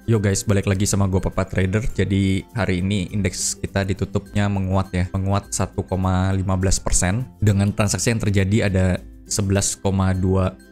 Yo guys, balik lagi sama gue Papa Trader. Jadi hari ini indeks kita ditutupnya menguat ya. Menguat 1,15%. Dengan transaksi yang terjadi ada 11,2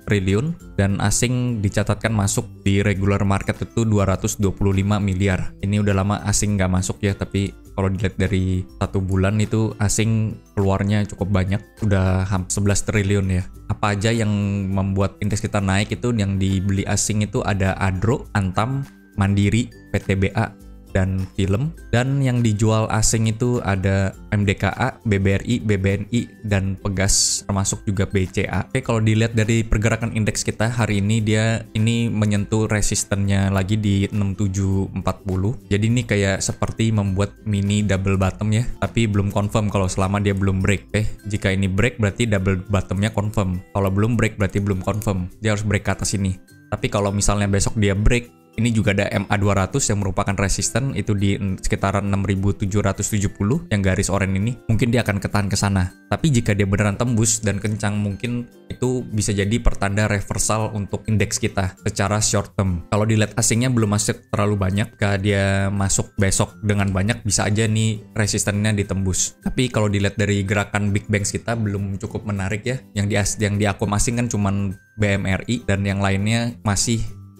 triliun. Dan asing dicatatkan masuk di regular market itu 225 miliar. Ini udah lama asing nggak masuk ya, tapi kalau dilihat dari 1 bulan itu asing keluarnya cukup banyak. Udah hampir 11 triliun ya. Apa aja yang membuat indeks kita naik itu, yang dibeli asing itu ada Adro, Antam, Mandiri, PTBA, dan Film. Dan yang dijual asing itu ada MDKA, BBRI, BBNI, dan Pegas, termasuk juga BCA. Oke, kalau dilihat dari pergerakan indeks kita hari ini, dia ini menyentuh resistennya lagi di 6740. Jadi ini kayak seperti membuat mini double bottom ya, tapi belum confirm kalau selama dia belum break. Jika ini break berarti double bottomnya confirm. Kalau belum break berarti belum confirm. Dia harus break ke atas ini. Tapi kalau misalnya besok dia break, ini juga ada MA200 yang merupakan resisten itu di sekitaran 6770 yang garis oranye ini. Mungkin dia akan ketahan ke sana. Tapi jika dia beneran tembus dan kencang, mungkin itu bisa jadi pertanda reversal untuk indeks kita secara short term. Kalau dilihat asingnya belum masuk terlalu banyak, jika dia masuk besok dengan banyak bisa aja nih resistennya ditembus. Tapi kalau dilihat dari gerakan big banks kita belum cukup menarik ya. Yang di akun asing kan cuman BMRI dan yang lainnya masih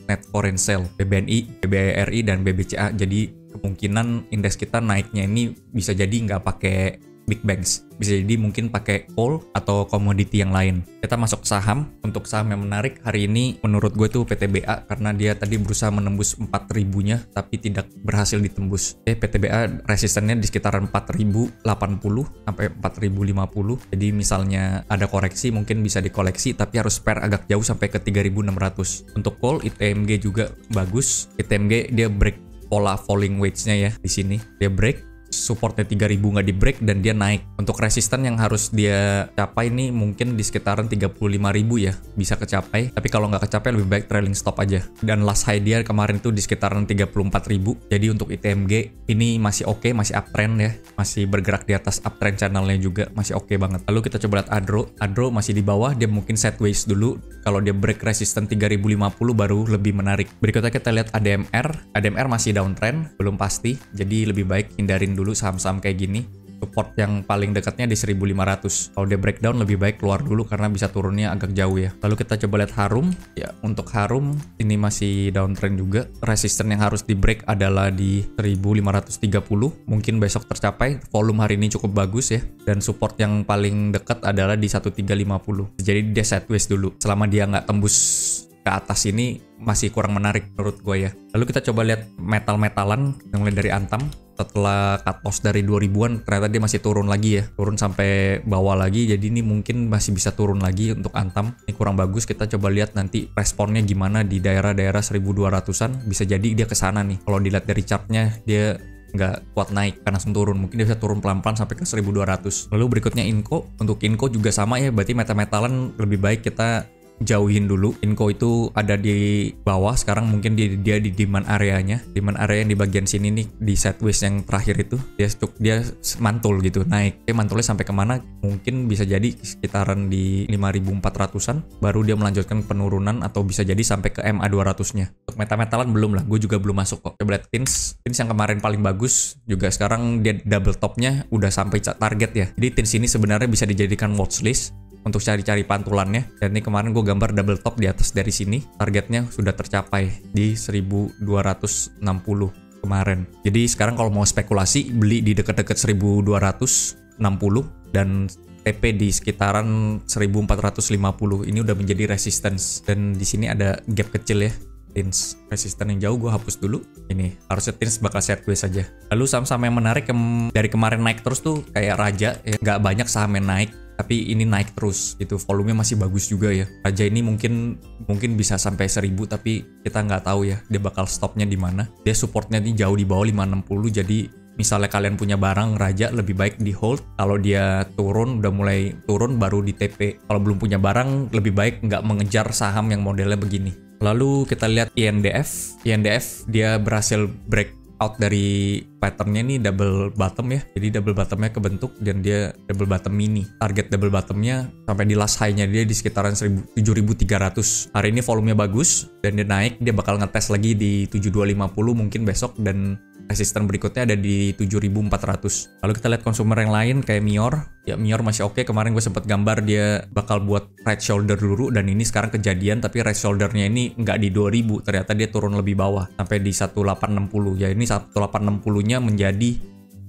net foreign sale, BBNI, BBRI, dan BBCA. Jadi kemungkinan indeks kita naiknya ini bisa jadi nggak pakai big banks, bisa jadi mungkin pakai coal atau komoditi yang lain. Kita masuk saham. Untuk saham yang menarik hari ini menurut gue tuh PTBA, karena dia tadi berusaha menembus 4.000-nya tapi tidak berhasil ditembus. PTBA resistennya di sekitaran 4.080 sampai 4.050. Jadi misalnya ada koreksi mungkin bisa dikoleksi, tapi harus spare agak jauh sampai ke 3.600. Untuk coal, ITMG juga bagus. ITMG dia break pola falling wedge-nya ya di sini. Dia break, supportnya 3000 nggak di break dan dia naik. Untuk resisten yang harus dia capai ini mungkin di sekitaran 35.000 ya, bisa kecapai. Tapi kalau nggak kecapai lebih baik trailing stop aja. Dan last high dia kemarin itu di sekitaran 34.000. Jadi untuk ITMG ini masih oke, masih uptrend ya, masih bergerak di atas uptrend channelnya juga, masih oke banget. Lalu kita coba lihat Adro masih di bawah, dia mungkin sideways dulu. Kalau dia break resisten 3050 baru lebih menarik. Berikutnya kita lihat ADMR masih downtrend, belum pasti. Jadi lebih baik hindarin dulu saham-saham kayak gini. Support yang paling dekatnya di 1500. Kalau dia breakdown lebih baik keluar dulu karena bisa turunnya agak jauh ya. Lalu kita coba lihat Harum. Ya, untuk Harum ini masih downtrend juga. Resisten yang harus di break adalah di 1530. Mungkin besok tercapai. Volume hari ini cukup bagus ya. Dan support yang paling dekat adalah di 1350. Jadi dia sideways dulu. Selama dia nggak tembus ke atas ini masih kurang menarik menurut gue ya. Lalu kita coba lihat metal-metalan yang mulai dari Antam. Setelah cut loss dari 2000-an ternyata dia masih turun lagi ya, turun sampai bawah lagi. Jadi ini mungkin masih bisa turun lagi untuk Antam. Ini kurang bagus. Kita coba lihat nanti responnya gimana di daerah-daerah 1200-an. Bisa jadi dia ke sana nih. Kalau dilihat dari chartnya dia nggak kuat naik, kan langsung turun. Mungkin dia bisa turun pelan-pelan sampai ke 1200. Lalu berikutnya Inco. Untuk Inco juga sama ya, berarti metal-metalan lebih baik kita jauhin dulu. Inco itu ada di bawah sekarang, mungkin dia di demand areanya. Demand area yang di bagian sini nih, di sideways yang terakhir itu dia mantul gitu, naik. Mantulnya sampai kemana? Mungkin bisa jadi sekitaran di 5400-an baru dia melanjutkan penurunan, atau bisa jadi sampai ke MA200-nya. Untuk metal-metalan belum lah, gue juga belum masuk kok. Coba lihat TINS yang kemarin paling bagus juga sekarang dia double topnya udah sampai target ya. Jadi TINS ini sebenarnya bisa dijadikan watchlist untuk cari-cari pantulannya. Dan ini kemarin gue gambar double top di atas dari sini. Targetnya sudah tercapai di 1260 kemarin. Jadi sekarang kalau mau spekulasi, beli di dekat-dekat 1260 dan TP di sekitaran 1450. Ini udah menjadi resistance. Dan di sini ada gap kecil ya. TINS resisten yang jauh gue hapus dulu. Ini harusnya TINS bakal sideways saja. Lalu saham-saham yang menarik dari kemarin naik terus tuh kayak Raja ya. Nggak banyak saham yang naik, tapi ini naik terus gitu. Volumenya masih bagus juga ya. Raja ini mungkin bisa sampai 1000, tapi kita nggak tahu ya dia bakal stopnya di mana. Dia supportnya nih jauh di bawah 560. Jadi misalnya kalian punya barang Raja, lebih baik di hold. Kalau dia turun, udah mulai turun baru di TP. Kalau belum punya barang, lebih baik nggak mengejar saham yang modelnya begini. Lalu kita lihat INDF dia berhasil break out dari patternnya nih double bottom ya. Jadi double bottomnya kebentuk dan dia double bottom mini. Target double bottomnya sampai di last high-nya dia di sekitaran 7.300. Hari ini volumenya bagus dan dia naik, dia bakal ngetes lagi di 7.250 mungkin besok, dan resisten berikutnya ada di 7.400. Lalu kita lihat konsumer yang lain kayak Mior. Ya Mior masih oke. Kemarin gue sempat gambar dia bakal buat right shoulder dulu, dan ini sekarang kejadian, tapi right shouldernya ini nggak di 2000. Ternyata dia turun lebih bawah sampai di 1860. Ya ini 1860-nya menjadi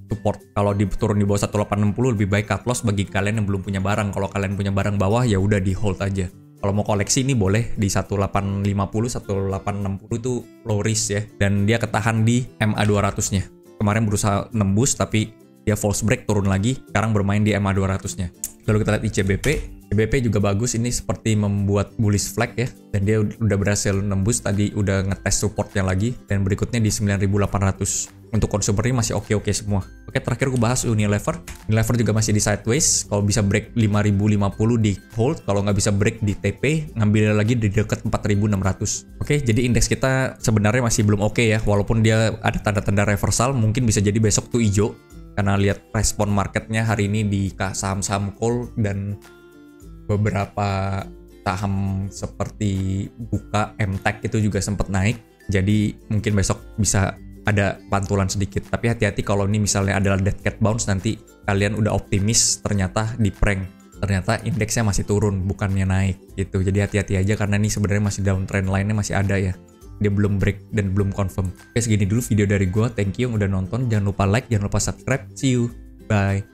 support. Kalau turun di bawah 1860 lebih baik cut loss bagi kalian yang belum punya barang. Kalau kalian punya barang bawah ya udah di hold aja. Kalau mau koleksi ini boleh di 1850, 1860 itu low risk ya. Dan dia ketahan di MA 200-nya. Kemarin berusaha nembus tapi dia false break turun lagi. Sekarang bermain di MA 200-nya. Lalu kita lihat ICBP. ICBP juga bagus, ini seperti membuat bullish flag ya. Dan dia udah berhasil nembus, tadi udah ngetes supportnya lagi. Dan berikutnya di 9.800. Untuk konsumernya masih oke-oke semua. Oke, terakhir gue bahas Unilever. Unilever juga masih di sideways. Kalau bisa break 5.050 di hold. Kalau nggak bisa break di TP, ngambil lagi di dekat 4.600. Oke, jadi indeks kita sebenarnya masih belum oke ya. Walaupun dia ada tanda-tanda reversal, mungkin bisa jadi besok tuh hijau. Karena lihat respon marketnya hari ini di saham-saham coal dan beberapa saham seperti Buka, MTech itu juga sempat naik. Jadi mungkin besok bisa ada pantulan sedikit, tapi hati-hati kalau ini misalnya adalah dead cat bounce, nanti kalian udah optimis ternyata di prank, ternyata indeksnya masih turun bukannya naik gitu. Jadi hati-hati aja karena ini sebenarnya masih downtrend line-nya masih ada ya, dia belum break dan belum confirm. Oke, segini dulu video dari gua, thank you yang udah nonton, jangan lupa like, jangan lupa subscribe, see you, bye.